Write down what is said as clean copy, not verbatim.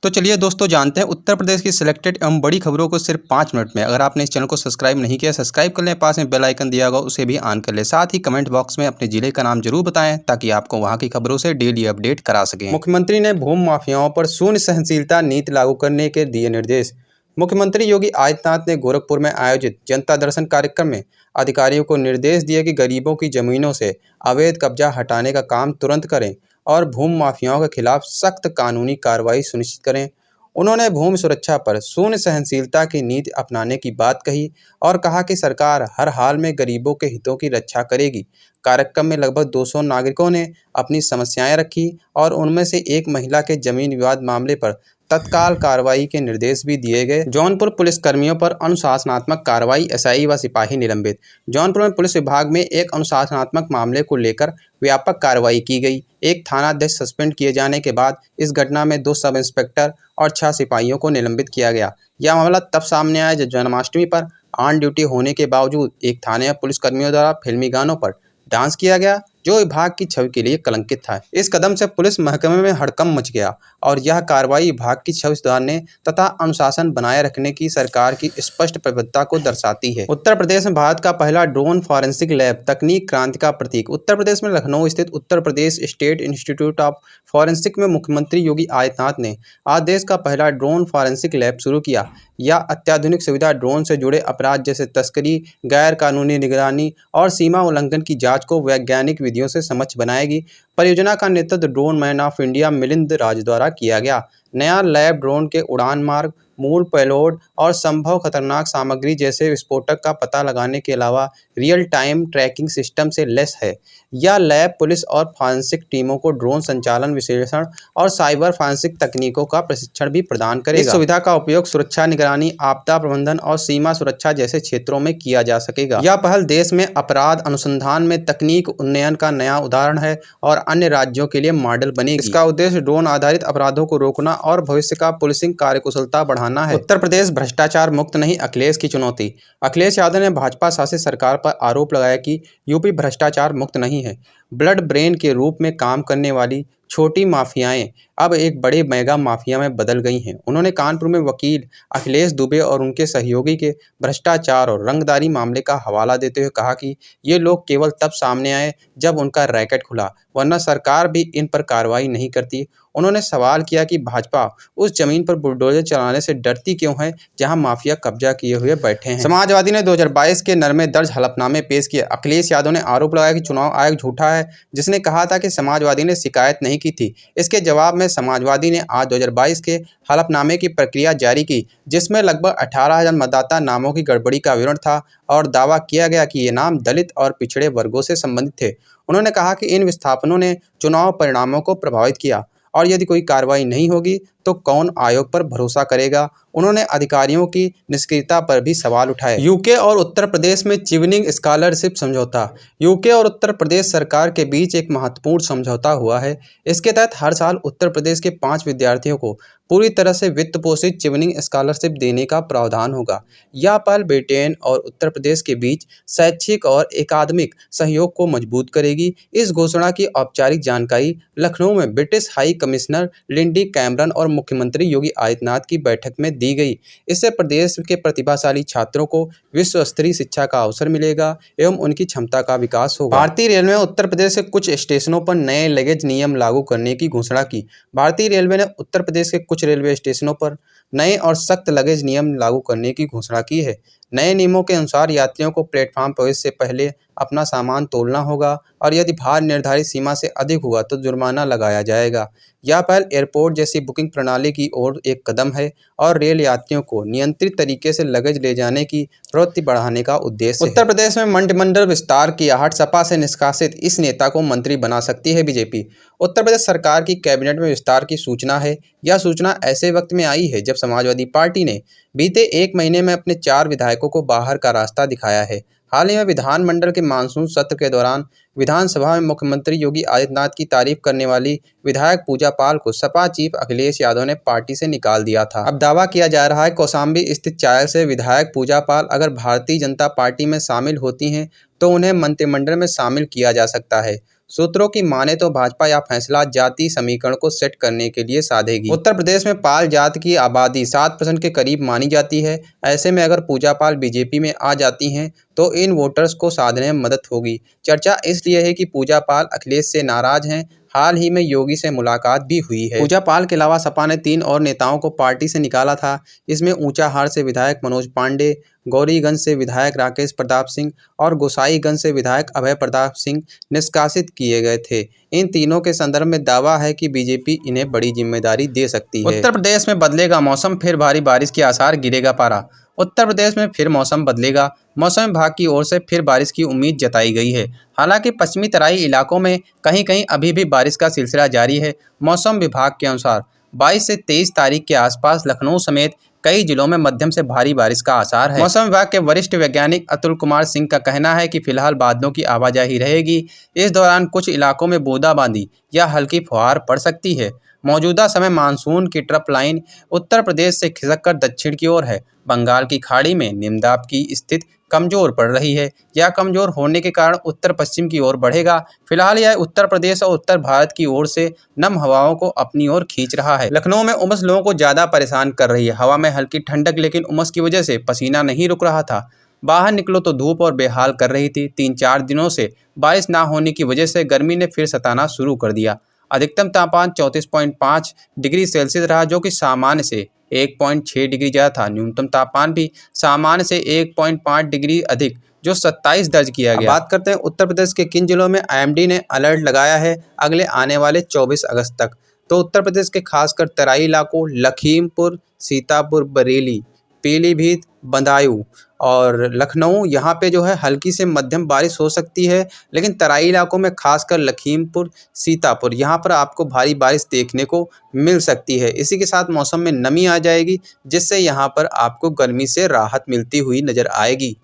तो चलिए दोस्तों जानते हैं उत्तर प्रदेश की सिलेक्टेड एवं बड़ी खबरों को सिर्फ 5 मिनट में। अगर आपने इस चैनल को सब्सक्राइब नहीं किया, सब्सक्राइब कर लें, पास में बेल आइकन दिया होगा उसे भी ऑन कर लें। साथ ही कमेंट बॉक्स में अपने जिले का नाम जरूर बताएं ताकि आपको वहां की खबरों से डेली अपडेट करा सकें। मुख्यमंत्री ने भूमि माफियाओं पर शून्य सहनशीलता नीति लागू करने के दिए निर्देश। मुख्यमंत्री योगी आदित्यनाथ ने गोरखपुर में आयोजित जनता दर्शन कार्यक्रम में अधिकारियों को निर्देश दिए कि गरीबों की जमीनों से अवैध कब्जा हटाने का काम तुरंत करें और भूमि माफियाओं के खिलाफ सख्त कानूनी कार्रवाई सुनिश्चित करें। उन्होंने भूमि सुरक्षा पर शून्य सहनशीलता की नीति अपनाने की बात कही और कहा कि सरकार हर हाल में गरीबों के हितों की रक्षा करेगी। कार्यक्रम में लगभग 200 नागरिकों ने अपनी समस्याएं रखी और उनमें से एक महिला के जमीन विवाद मामले पर तत्काल कार्रवाई के निर्देश भी दिए गए। जौनपुर पुलिस कर्मियों पर अनुशासनात्मक कार्रवाई, एसआई व सिपाही निलंबित। जौनपुर में पुलिस विभाग में एक अनुशासनात्मक मामले को लेकर व्यापक कार्रवाई की गई। एक थानाध्यक्ष सस्पेंड किए जाने के बाद इस घटना में 2 सब इंस्पेक्टर और 6 सिपाहियों को निलंबित किया गया। यह मामला तब सामने आया जब जन्माष्टमी पर ऑन ड्यूटी होने के बावजूद एक थाने में पुलिसकर्मियों द्वारा फिल्मी गानों पर डांस किया गया, जो विभाग की छवि के लिए कलंकित था। इस कदम से पुलिस महकमे में हड़कंप मच गया और यह कार्रवाई विभाग की छवि सुधारने तथा अनुशासन बनाए रखने की सरकार की स्पष्ट प्रतिबद्धता को दर्शाती है। उत्तर प्रदेश में भारत का पहला ड्रोन फॉरेंसिक लैब, तकनीक क्रांति का प्रतीक। उत्तर प्रदेश में लखनऊ स्थित Uttar Pradesh state institute of forensic में मुख्यमंत्री योगी आदित्यनाथ ने आज देश का पहला ड्रोन फॉरेंसिक लैब शुरू किया। यह अत्याधुनिक सुविधा ड्रोन से जुड़े अपराध जैसे तस्करी, गैर कानूनी निगरानी और सीमा उल्लंघन की जांच को वैज्ञानिक विधियों से समक्ष बनाएगी। परियोजना का नेतृत्व drone man of India Milind Raj द्वारा किया गया। नया लैब ड्रोन के उड़ान मार्ग, मूल पेलोड और संभव खतरनाक सामग्री जैसे विस्फोटक का पता लगाने के अलावा रियल टाइम ट्रैकिंग सिस्टम से लैस है। यह लैब पुलिस और फॉरेंसिक टीमों को ड्रोन संचालन, विश्लेषण और साइबर फॉरेंसिक तकनीकों का प्रशिक्षण भी प्रदान करेगा। इस सुविधा का उपयोग सुरक्षा निगरानी, आपदा प्रबंधन और सीमा सुरक्षा जैसे क्षेत्रों में किया जा सकेगा। यह पहल देश में अपराध अनुसंधान में तकनीक उन्नयन का नया उदाहरण है और अन्य राज्यों के लिए मॉडल बनेगी। इसका उद्देश्य ड्रोन आधारित अपराधों को रोकना और भविष्य का पुलिसिंग कार्यकुशलता बढ़ाना है। उत्तर प्रदेश भ्रष्टाचार मुक्त नहीं, अखिलेश की चुनौती। अखिलेश यादव ने भाजपा शासित सरकार पर आरोप लगाया कि यूपी भ्रष्टाचार मुक्त नहीं है। ब्लड ब्रेन के रूप में काम करने वाली छोटी माफियाएं अब एक बड़े मेगा माफिया में बदल गई हैं। उन्होंने कानपुर में वकील अखिलेश दुबे और उनके सहयोगी के भ्रष्टाचार और रंगदारी मामले का हवाला देते हुए कहा कि ये लोग केवल तब सामने आए जब उनका रैकेट खुला, वरना सरकार भी इन पर कार्रवाई नहीं करती। उन्होंने सवाल किया कि भाजपा उस जमीन पर बुलडोजर चलाने से डरती क्यों है जहां माफिया कब्जा किए हुए बैठे हैं। समाजवादी ने 2022 के नरमे दर्ज हलफनामे पेश किए। अखिलेश यादव ने आरोप लगाया कि चुनाव आयोग झूठा है, जिसने कहा था कि समाजवादी ने शिकायत नहीं की थी। इसके जवाब में समाजवादी ने आज 2022 के हलफनामे की प्रक्रिया जारी की, जिसमें लगभग 18,000 मतदाता नामों की गड़बड़ी का विवरण था और दावा किया गया कि ये नाम दलित और पिछड़े वर्गों से संबंधित थे। उन्होंने कहा कि इन विस्थापनों ने चुनाव परिणामों को प्रभावित किया और यदि कोई कार्रवाई नहीं होगी तो कौन आयोग पर भरोसा करेगा। उन्होंने अधिकारियों की निष्क्रियता पर भी सवाल उठाए। यूके और उत्तर प्रदेश में चिवनिंग स्कॉलरशिप समझौता। यूके और उत्तर प्रदेश सरकार के बीच एक महत्वपूर्ण समझौता हुआ है। इसके तहत हर साल उत्तर प्रदेश के 5 विद्यार्थियों को पूरी तरह से वित्त पोषित चिवनिंग स्कॉलरशिप देने का प्रावधान होगा। यह पहल ब्रिटेन और उत्तर प्रदेश के बीच शैक्षिक और अकादमिक सहयोग को मजबूत करेगी। इस घोषणा की औपचारिक जानकारी लखनऊ में British high commissioner Lindy Cameron और मुख्यमंत्री योगी आदित्यनाथ की बैठक में दी गई। इससे प्रदेश के प्रतिभाशाली छात्रों को विश्व स्तरीय शिक्षा का अवसर मिलेगा एवं उनकी क्षमता का विकास होगा। भारतीय रेलवे ने उत्तर प्रदेश के कुछ स्टेशनों पर नए लगेज नियम लागू करने की घोषणा की। भारतीय रेलवे ने उत्तर प्रदेश के कुछ रेलवे स्टेशनों पर नए और सख्त लगेज नियम लागू करने की घोषणा की है। नए नियमों के अनुसार यात्रियों को प्लेटफॉर्म प्रवेश से पहले अपना सामान तोलना होगा और यदि भार निर्धारित सीमा से अधिक हुआ तो जुर्माना लगाया जाएगा। यह पहल एयरपोर्ट जैसी बुकिंग प्रणाली की ओर एक कदम है और रेल यात्रियों को नियंत्रित तरीके से लगेज ले जाने की प्रवृत्ति बढ़ाने का उद्देश्य है। उत्तर प्रदेश में मंत्रिमंडल विस्तार की आहट, सपा से निष्कासित इस नेता को मंत्री बना सकती है बीजेपी। उत्तर प्रदेश सरकार की कैबिनेट में विस्तार की सूचना है। यह सूचना ऐसे वक्त में आई है जब समाजवादी पार्टी ने बीते 1 महीने में अपने 4 विधायकों को बाहर का रास्ता दिखाया है। हाल ही में विधानमंडल के मानसून सत्र के दौरान विधानसभा में मुख्यमंत्री योगी आदित्यनाथ की तारीफ करने वाली विधायक पूजा पाल को सपा चीफ अखिलेश यादव ने पार्टी से निकाल दिया था। अब दावा किया जा रहा है कौशाम्बी स्थित चायल से विधायक पूजा पाल अगर भारतीय जनता पार्टी में शामिल होती हैं तो उन्हें मंत्रिमंडल में शामिल किया जा सकता है। सूत्रों की माने तो भाजपा यह फैसला जाति समीकरण को सेट करने के लिए साधेगी। उत्तर प्रदेश में पाल जात की आबादी 7% के करीब मानी जाती है। ऐसे में अगर पूजा पाल बीजेपी में आ जाती हैं तो इन वोटर्स को साधने में मदद होगी। चर्चा इसलिए है कि पूजा पाल अखिलेश से नाराज हैं। हाल ही में योगी से मुलाकात भी हुई है। पूजा पाल के अलावा सपा ने 3 और नेताओं को पार्टी से निकाला था। इसमें ऊंचाहार से विधायक मनोज पांडे, गौरीगंज से विधायक राकेश प्रताप सिंह और गोसाईगंज से विधायक अभय प्रताप सिंह निष्कासित किए गए थे। इन तीनों के संदर्भ में दावा है कि बीजेपी इन्हें बड़ी जिम्मेदारी दे सकती है। उत्तर प्रदेश में बदलेगा मौसम, फिर भारी बारिश के आसार, गिरेगा पारा। उत्तर प्रदेश में फिर मौसम बदलेगा। मौसम विभाग की ओर से फिर बारिश की उम्मीद जताई गई है। हालांकि पश्चिमी तराई इलाकों में कहीं कहीं अभी भी बारिश का सिलसिला जारी है। मौसम विभाग के अनुसार 22 से 23 तारीख के आसपास लखनऊ समेत कई जिलों में मध्यम से भारी बारिश का आसार है। मौसम विभाग के वरिष्ठ वैज्ञानिक अतुल कुमार सिंह का कहना है कि फिलहाल बादलों की आवाजाही रहेगी। इस दौरान कुछ इलाकों में बूंदाबांदी या हल्की फुहार पड़ सकती है। मौजूदा समय मानसून की ट्रफ लाइन उत्तर प्रदेश से खिसककर दक्षिण की ओर है। बंगाल की खाड़ी में निम्न दाब की स्थिति कमजोर पड़ रही है। यह कमजोर होने के कारण उत्तर पश्चिम की ओर बढ़ेगा। फिलहाल यह उत्तर प्रदेश और उत्तर भारत की ओर से नम हवाओं को अपनी ओर खींच रहा है। लखनऊ में उमस लोगों को ज्यादा परेशान कर रही है। हवा में हल्की ठंडक, लेकिन उमस की वजह से पसीना नहीं रुक रहा था। बाहर निकलो तो धूप और बेहाल कर रही थी। 3-4 दिनों से बारिश ना होने की वजह से गर्मी ने फिर सताना शुरू कर दिया। अधिकतम तापमान 34.5 डिग्री सेल्सियस रहा, जो कि सामान्य से 1.6 डिग्री ज़्यादा था। न्यूनतम तापमान भी सामान्य से 1.5 डिग्री अधिक, जो 27 दर्ज किया गया। बात करते हैं उत्तर प्रदेश के किन जिलों में आईएमडी ने अलर्ट लगाया है अगले आने वाले 24 अगस्त तक। तो उत्तर प्रदेश के खासकर तराई इलाकों लखीमपुर, सीतापुर, बरेली, पीलीभीत, बदायूं और लखनऊ, यहाँ पे जो है हल्की से मध्यम बारिश हो सकती है। लेकिन तराई इलाकों में खासकर लखीमपुर, सीतापुर, यहाँ पर आपको भारी बारिश देखने को मिल सकती है। इसी के साथ मौसम में नमी आ जाएगी, जिससे यहाँ पर आपको गर्मी से राहत मिलती हुई नजर आएगी।